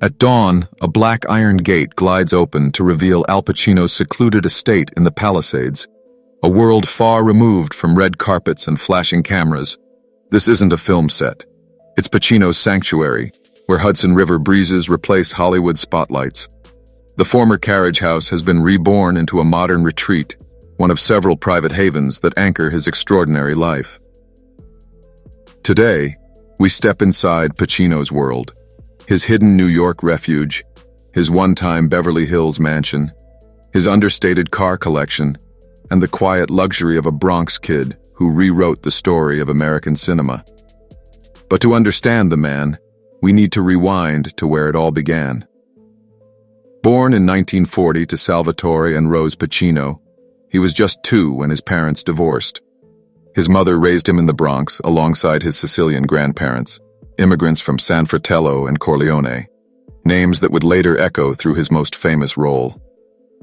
At dawn, a black iron gate glides open to reveal Al Pacino's secluded estate in the Palisades, a world far removed from red carpets and flashing cameras. This isn't a film set. It's Pacino's sanctuary, where Hudson River breezes replace Hollywood spotlights. The former carriage house has been reborn into a modern retreat, one of several private havens that anchor his extraordinary life. Today, we step inside Pacino's world, his hidden New York refuge, his one-time Beverly Hills mansion, his understated car collection, and the quiet luxury of a Bronx kid who rewrote the story of American cinema. But to understand the man, we need to rewind to where it all began. Born in 1940 to Salvatore and Rose Pacino, he was just 2 when his parents divorced. His mother raised him in the Bronx alongside his Sicilian grandparents, immigrants from San Fratello and Corleone, names that would later echo through his most famous role.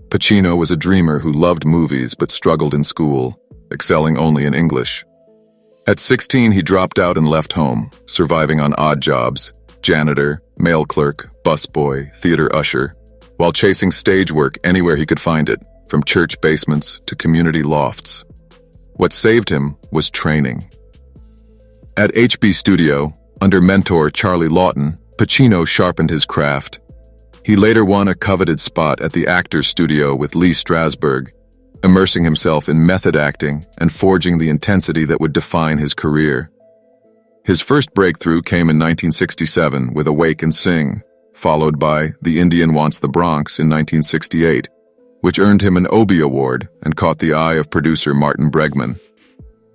Pacino was a dreamer who loved movies but struggled in school, excelling only in English. At 16, he dropped out and left home, surviving on odd jobs, janitor, mail clerk, busboy, theater usher, while chasing stage work anywhere he could find it, from church basements to community lofts. What saved him was training. At HB Studio, under mentor Charlie Lawton, Pacino sharpened his craft. He later won a coveted spot at the Actors Studio with Lee Strasberg, immersing himself in method acting and forging the intensity that would define his career. His first breakthrough came in 1967 with Awake and Sing, followed by The Indian Wants the Bronx in 1968, which earned him an Obie Award and caught the eye of producer Martin Bregman.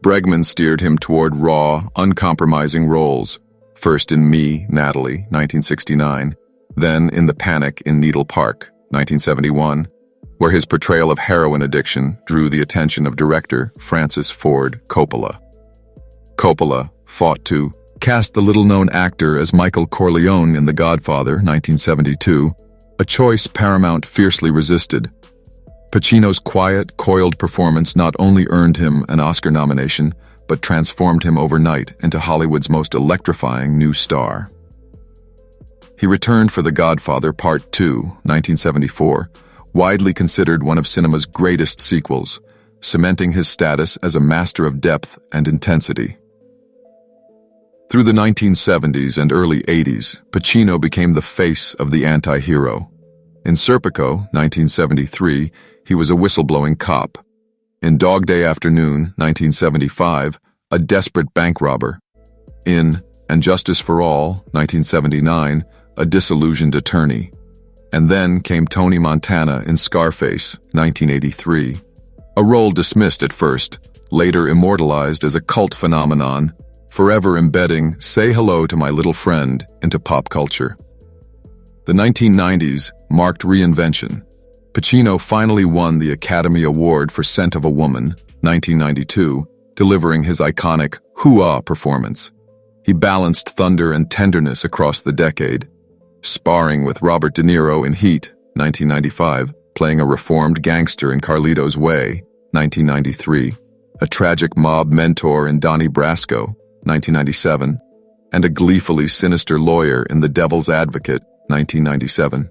Bregman steered him toward raw, uncompromising roles, first in Me, Natalie, 1969, then in The Panic in Needle Park, 1971, where his portrayal of heroin addiction drew the attention of director Francis Ford Coppola. Coppola fought to cast the little-known actor as Michael Corleone in The Godfather, 1972, a choice Paramount fiercely resisted. Pacino's quiet, coiled performance not only earned him an Oscar nomination, but transformed him overnight into Hollywood's most electrifying new star. He returned for The Godfather Part 2, 1974, widely considered one of cinema's greatest sequels, cementing his status as a master of depth and intensity. Through the 1970s and early 80s, Pacino became the face of the anti-hero. In Serpico, 1973, he was a whistleblowing cop. In Dog Day Afternoon, 1975, a desperate bank robber. In And Justice for All, 1979, a disillusioned attorney. And then came Tony Montana in Scarface, 1983. A role dismissed at first, later immortalized as a cult phenomenon, forever embedding Say Hello to My Little Friend into pop culture. The 1990s marked reinvention. Pacino finally won the Academy Award for Scent of a Woman, 1992, delivering his iconic hoo-ah performance. He balanced thunder and tenderness across the decade, sparring with Robert De Niro in Heat, 1995, playing a reformed gangster in Carlito's Way, 1993, a tragic mob mentor in Donnie Brasco, 1997, and a gleefully sinister lawyer in The Devil's Advocate, 1997.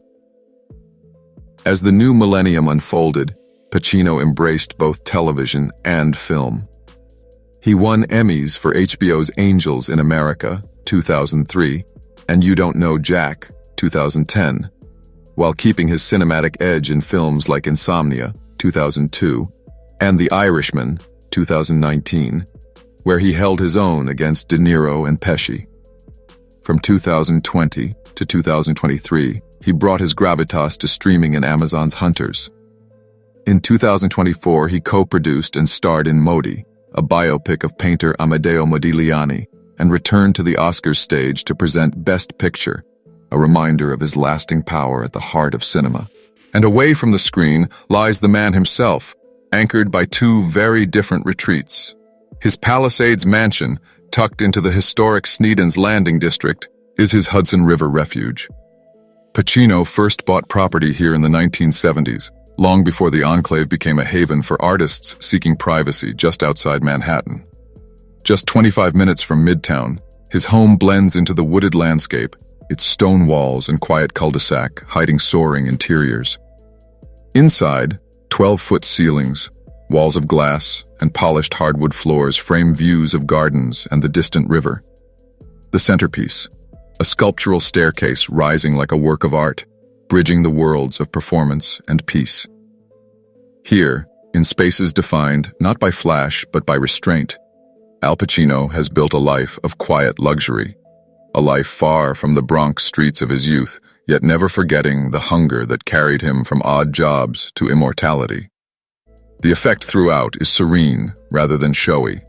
As the new millennium unfolded, Pacino embraced both television and film. He won Emmys for HBO's Angels in America, 2003, and You Don't Know Jack, 2010, while keeping his cinematic edge in films like Insomnia, 2002, and The Irishman, 2019, where he held his own against De Niro and Pesci. From 2020 to 2023, he brought his gravitas to streaming in Amazon's Hunters. In 2024, he co-produced and starred in Modi, a biopic of painter Amedeo Modigliani, and returned to the Oscars stage to present Best Picture, a reminder of his lasting power at the heart of cinema. And away from the screen lies the man himself, anchored by 2 very different retreats. His Palisades mansion, tucked into the historic Sneden's Landing district, is his Hudson River refuge. Pacino first bought property here in the 1970s, long before the enclave became a haven for artists seeking privacy just outside Manhattan. Just 25 minutes from Midtown, his home blends into the wooded landscape, its stone walls and quiet cul-de-sac hiding soaring interiors. Inside, 12-foot ceilings, walls of glass, and polished hardwood floors frame views of gardens and the distant river. The centerpiece, a sculptural staircase rising like a work of art, bridging the worlds of performance and peace. Here, in spaces defined not by flash but by restraint, Al Pacino has built a life of quiet luxury, a life far from the Bronx streets of his youth, yet never forgetting the hunger that carried him from odd jobs to immortality. The effect throughout is serene rather than showy,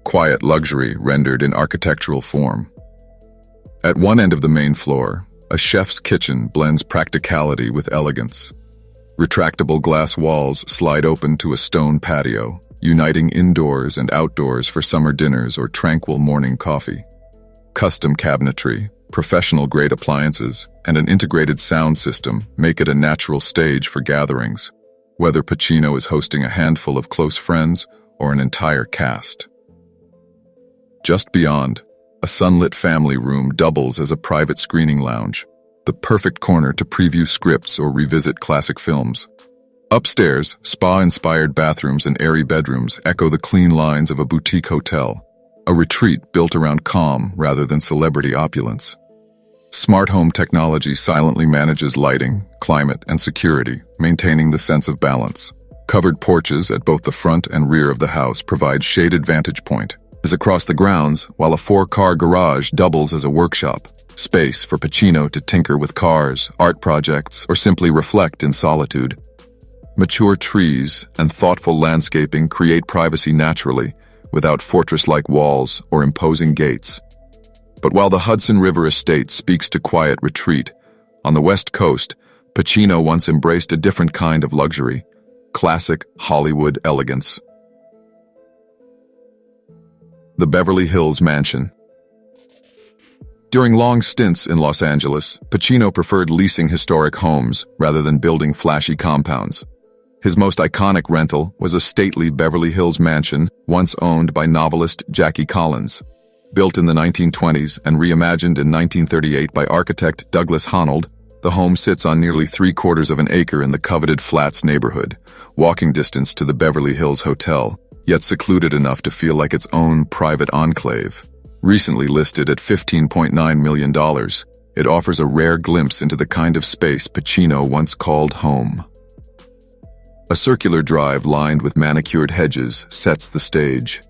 quiet luxury rendered in architectural form. At one end of the main floor, a chef's kitchen blends practicality with elegance. Retractable glass walls slide open to a stone patio, uniting indoors and outdoors for summer dinners or tranquil morning coffee. Custom cabinetry, professional-grade appliances, and an integrated sound system make it a natural stage for gatherings, whether Pacino is hosting a handful of close friends or an entire cast. Just beyond, a sunlit family room doubles as a private screening lounge, the perfect corner to preview scripts or revisit classic films. Upstairs, spa-inspired bathrooms and airy bedrooms echo the clean lines of a boutique hotel, a retreat built around calm rather than celebrity opulence. Smart home technology silently manages lighting, climate, and security, maintaining the sense of balance. Covered porches at both the front and rear of the house provide shaded vantage point, as across the grounds, while a 4-car garage doubles as a workshop, space for Pacino to tinker with cars, art projects, or simply reflect in solitude. Mature trees and thoughtful landscaping create privacy naturally, without fortress-like walls or imposing gates. But while the Hudson River estate speaks to quiet retreat, on the West Coast, Pacino once embraced a different kind of luxury, classic Hollywood elegance. The Beverly Hills Mansion. During long stints in Los Angeles, Pacino preferred leasing historic homes rather than building flashy compounds. His most iconic rental was a stately Beverly Hills mansion once owned by novelist Jackie Collins. Built in the 1920s and reimagined in 1938 by architect Douglas Honnold, the home sits on nearly 3/4 of an acre in the coveted Flats neighborhood, walking distance to the Beverly Hills Hotel, yet secluded enough to feel like its own private enclave. Recently listed at $15.9 million, it offers a rare glimpse into the kind of space Pacino once called home. A circular drive lined with manicured hedges sets the stage.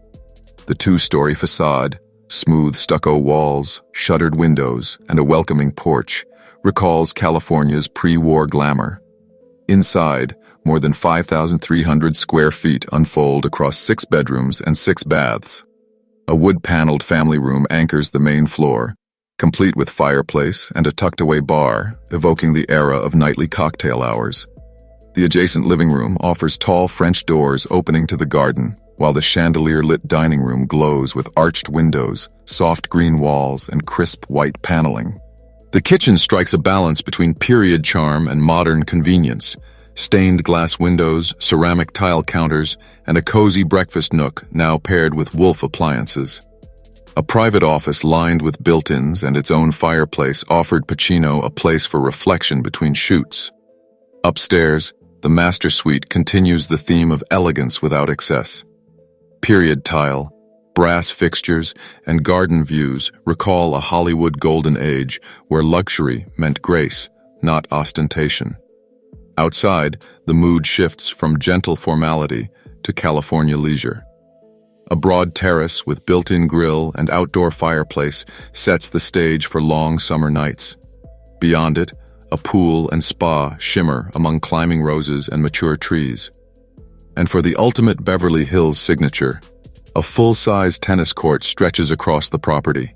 The 2-story facade, smooth stucco walls, shuttered windows, and a welcoming porch recalls California's pre-war glamour. Inside, more than 5,300 square feet unfold across 6 bedrooms and 6 baths. A wood-paneled family room anchors the main floor, complete with fireplace and a tucked-away bar, evoking the era of nightly cocktail hours. The adjacent living room offers tall French doors opening to the garden, while the chandelier-lit dining room glows with arched windows, soft green walls, and crisp white paneling. The kitchen strikes a balance between period charm and modern convenience. Stained glass windows, ceramic tile counters, and a cozy breakfast nook now paired with Wolf appliances. A private office lined with built-ins and its own fireplace offered Pacino a place for reflection between shoots. Upstairs, the master suite continues the theme of elegance without excess. Period tile, brass fixtures, and garden views recall a Hollywood golden age where luxury meant grace, not ostentation. Outside, the mood shifts from gentle formality to California leisure. A broad terrace with built-in grill and outdoor fireplace sets the stage for long summer nights. Beyond it, a pool and spa shimmer among climbing roses and mature trees. And for the ultimate Beverly Hills signature, a full-size tennis court stretches across the property.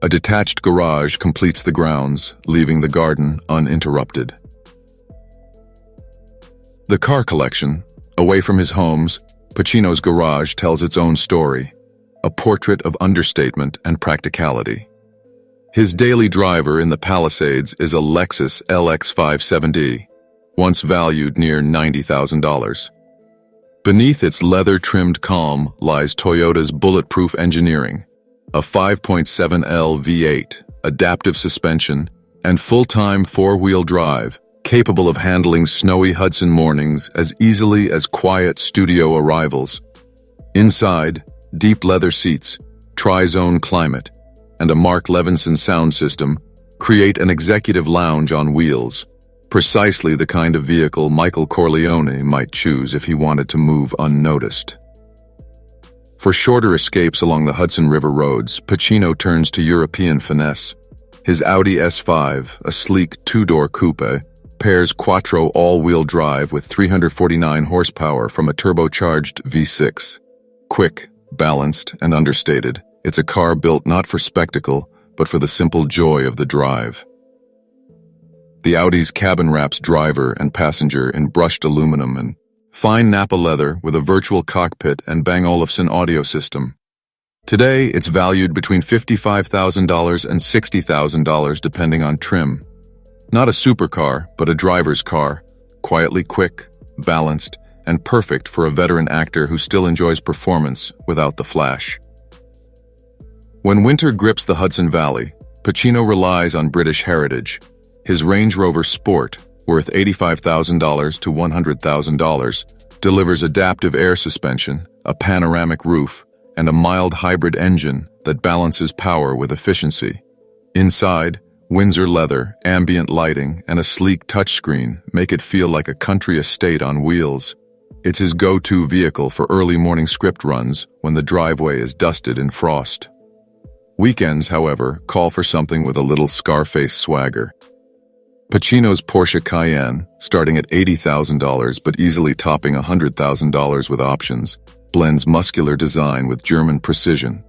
A detached garage completes the grounds, leaving the garden uninterrupted. The car collection. Away from his homes, Pacino's garage tells its own story, a portrait of understatement and practicality. His daily driver in the Palisades is a Lexus LX570, once valued near $90,000. Beneath its leather-trimmed calm lies Toyota's bulletproof engineering, a 5.7L V8 adaptive suspension, and full-time four-wheel drive, capable of handling snowy Hudson mornings as easily as quiet studio arrivals. Inside, deep leather seats, tri-zone climate, and a Mark Levinson sound system create an executive lounge on wheels, precisely the kind of vehicle Michael Corleone might choose if he wanted to move unnoticed. For shorter escapes along the Hudson River roads, Pacino turns to European finesse. His Audi S5, a sleek two-door coupe, pairs quattro all-wheel drive with 349 horsepower from a turbocharged V6. Quick, balanced, and understated, it's a car built not for spectacle, but for the simple joy of the drive. The Audi's cabin wraps driver and passenger in brushed aluminum and fine Napa leather with a virtual cockpit and Bang Olufsen audio system. Today, it's valued between $55,000 and $60,000 depending on trim. Not a supercar, but a driver's car, quietly quick, balanced, and perfect for a veteran actor who still enjoys performance without the flash. When winter grips the Hudson Valley, Pacino relies on British heritage. His Range Rover Sport, worth $85,000 to $100,000, delivers adaptive air suspension, a panoramic roof, and a mild hybrid engine that balances power with efficiency. Inside, Windsor leather, ambient lighting, and a sleek touchscreen make it feel like a country estate on wheels. It's his go-to vehicle for early morning script runs when the driveway is dusted in frost. Weekends, however, call for something with a little Scarface swagger. Pacino's Porsche Cayenne, starting at $80,000 but easily topping $100,000 with options, blends muscular design with German precision.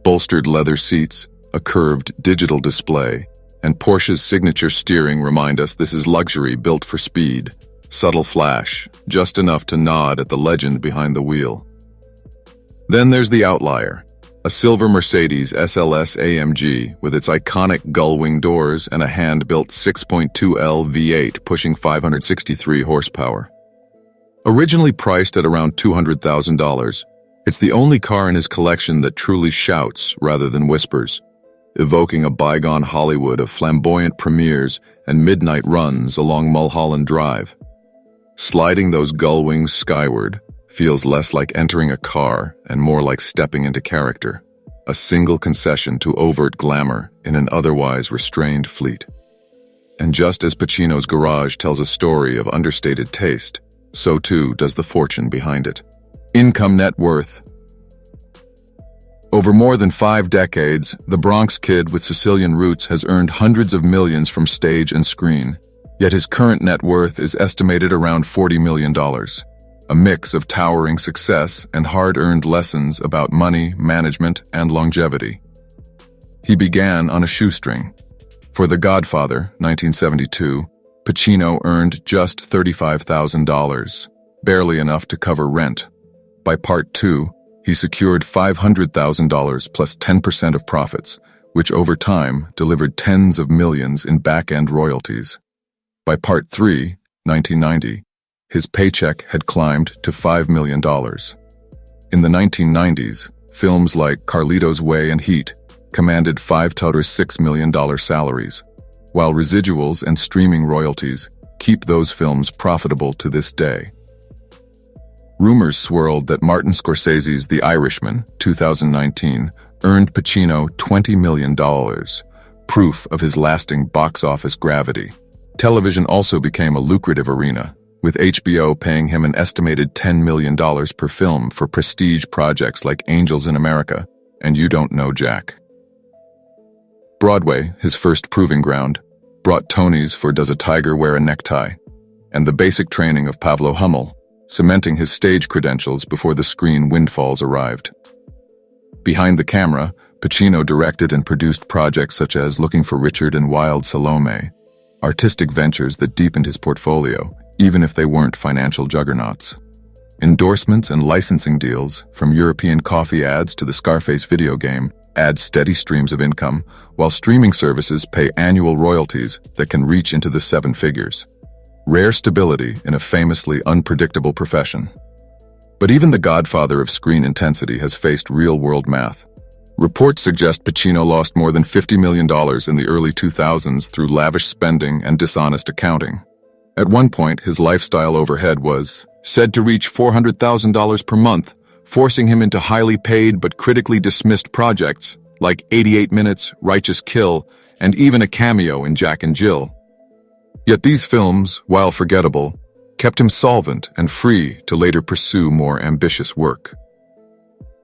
Bolstered leather seats, a curved digital display, and Porsche's signature steering remind us this is luxury built for speed. Subtle flash, just enough to nod at the legend behind the wheel. Then there's the outlier, a silver Mercedes SLS AMG with its iconic gull-wing doors and a hand-built 6.2L V8 pushing 563 horsepower. Originally priced at around $200,000, it's the only car in his collection that truly shouts rather than whispers, evoking a bygone Hollywood of flamboyant premieres and midnight runs along Mulholland Drive. Sliding those gull wings skyward feels less like entering a car and more like stepping into character, a single concession to overt glamour in an otherwise restrained fleet. And just as Pacino's garage tells a story of understated taste, so too does the fortune behind it. Income net worth. Over more than 5 decades, the Bronx Kid with Sicilian roots has earned hundreds of millions from stage and screen, yet his current net worth is estimated around $40 million. A mix of towering success and hard-earned lessons about money, management, and longevity. He began on a shoestring. For The Godfather, 1972, Pacino earned just $35,000, barely enough to cover rent. By Part 2, he secured $500,000 plus 10% of profits, which over time delivered tens of millions in back-end royalties. By Part 3, 1990, his paycheck had climbed to $5 million. In the 1990s, films like Carlito's Way and Heat commanded $5 to $6 million salaries, while residuals and streaming royalties keep those films profitable to this day. Rumors swirled that Martin Scorsese's The Irishman, 2019, earned Pacino $20 million, proof of his lasting box office gravity. Television also became a lucrative arena, with HBO paying him an estimated $10 million per film for prestige projects like Angels in America and You Don't Know Jack. Broadway, his first proving ground, brought Tonys for Does a Tiger Wear a Necktie, and the basic training of Pavlo Hummel, cementing his stage credentials before the screen windfalls arrived. Behind the camera, Pacino directed and produced projects such as Looking for Richard and Wild Salome, artistic ventures that deepened his portfolio, even if they weren't financial juggernauts. Endorsements and licensing deals, from European coffee ads to the Scarface video game, add steady streams of income, while streaming services pay annual royalties that can reach into the 7 figures. Rare stability in a famously unpredictable profession. But even the godfather of screen intensity has faced real-world math. Reports suggest Pacino lost more than $50 million in the early 2000s through lavish spending and dishonest accounting. At one point, his lifestyle overhead was said to reach $400,000 per month, forcing him into highly paid but critically dismissed projects like 88 Minutes, Righteous Kill, and even a cameo in Jack and Jill. Yet these films, while forgettable, kept him solvent and free to later pursue more ambitious work.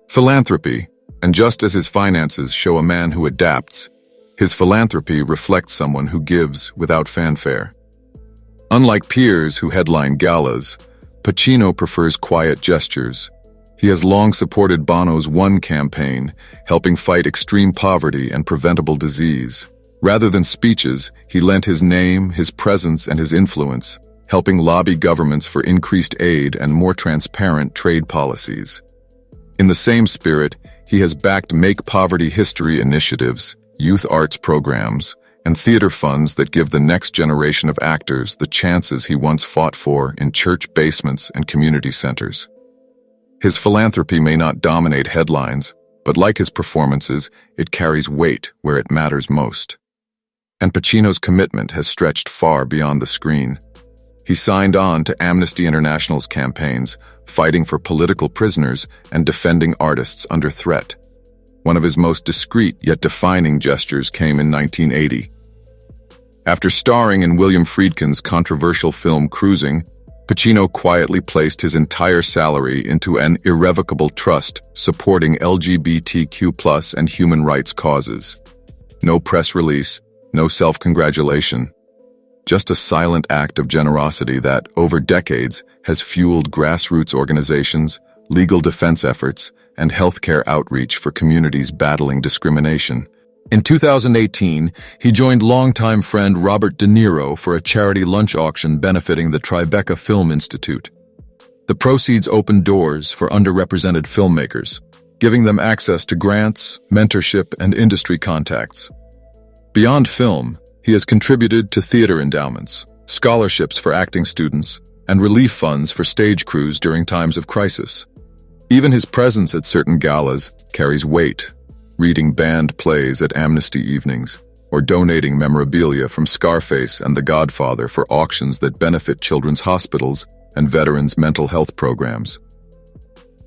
Philanthropy, and just as his finances show a man who adapts, his philanthropy reflects someone who gives without fanfare. Unlike peers who headline galas, Pacino prefers quiet gestures. He has long supported Bono's One campaign, helping fight extreme poverty and preventable disease. Rather than speeches, he lent his name, his presence, and his influence, helping lobby governments for increased aid and more transparent trade policies. In the same spirit, he has backed Make Poverty History initiatives, youth arts programs, and theater funds that give the next generation of actors the chances he once fought for in church basements and community centers. His philanthropy may not dominate headlines, but like his performances, it carries weight where it matters most. And Pacino's commitment has stretched far beyond the screen. He signed on to Amnesty International's campaigns, fighting for political prisoners and defending artists under threat. One of his most discreet yet defining gestures came in 1980. After starring in William Friedkin's controversial film Cruising, Pacino quietly placed his entire salary into an irrevocable trust supporting LGBTQ+ and human rights causes. No press release, no self-congratulation. Just a silent act of generosity that, over decades, has fueled grassroots organizations, legal defense efforts, and healthcare outreach for communities battling discrimination. In 2018, he joined longtime friend Robert De Niro for a charity lunch auction benefiting the Tribeca Film Institute. The proceeds opened doors for underrepresented filmmakers, giving them access to grants, mentorship, and industry contacts. Beyond film, he has contributed to theater endowments, scholarships for acting students, and relief funds for stage crews during times of crisis. Even his presence at certain galas carries weight, reading banned plays at Amnesty evenings, or donating memorabilia from Scarface and The Godfather for auctions that benefit children's hospitals and veterans' mental health programs.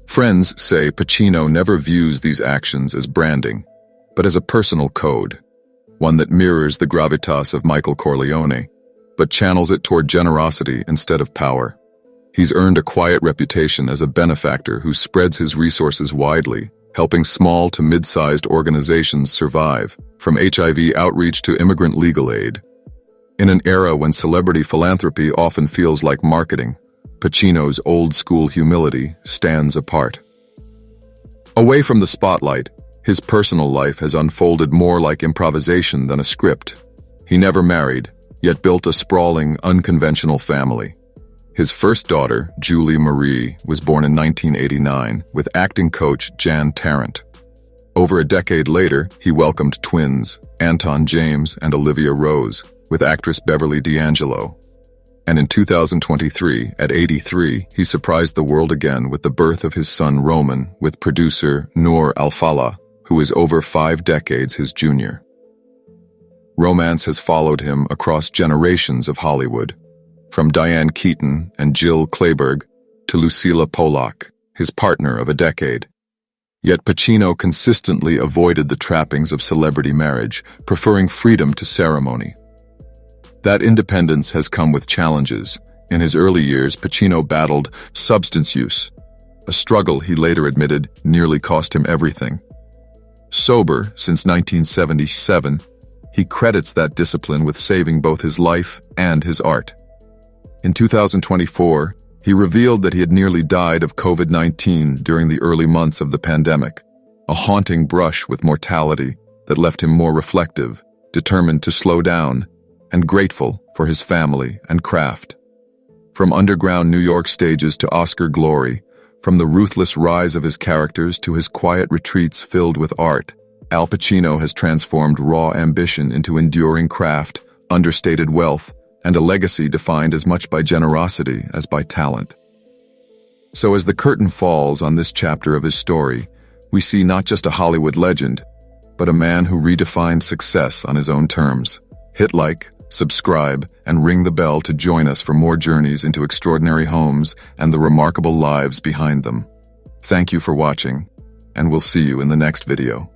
Friends say Pacino never views these actions as branding, but as a personal code, one that mirrors the gravitas of Michael Corleone, but channels it toward generosity instead of power. He's earned a quiet reputation as a benefactor who spreads his resources widely, helping small to mid-sized organizations survive, from HIV outreach to immigrant legal aid. In an era when celebrity philanthropy often feels like marketing, Pacino's old-school humility stands apart. Away from the spotlight, his personal life has unfolded more like improvisation than a script. He never married, yet built a sprawling, unconventional family. His first daughter, Julie Marie, was born in 1989 with acting coach Jan Tarrant. Over a decade later, he welcomed twins, Anton James and Olivia Rose, with actress Beverly D'Angelo. And in 2023, at 83, he surprised the world again with the birth of his son Roman with producer Noor Al-Fallah, who is over 5 decades his junior. Romance has followed him across generations of Hollywood, from Diane Keaton and Jill Clayburgh to Lucilla Polak, his partner of a decade. Yet Pacino consistently avoided the trappings of celebrity marriage, preferring freedom to ceremony. That independence has come with challenges. In his early years, Pacino battled substance use, a struggle he later admitted nearly cost him everything. Sober since 1977, he credits that discipline with saving both his life and his art. In 2024, he revealed that he had nearly died of COVID-19 during the early months of the pandemic, a haunting brush with mortality that left him more reflective, determined to slow down, and grateful for his family and craft. From underground New York stages to Oscar glory, from the ruthless rise of his characters to his quiet retreats filled with art, Al Pacino has transformed raw ambition into enduring craft, understated wealth, and a legacy defined as much by generosity as by talent. So as the curtain falls on this chapter of his story, We see not just a Hollywood legend, but a man who redefined success on his own terms. Hit like, subscribe, and ring the bell to join us for more journeys into extraordinary homes and the remarkable lives behind them. Thank you for watching, and we'll see you in the next video.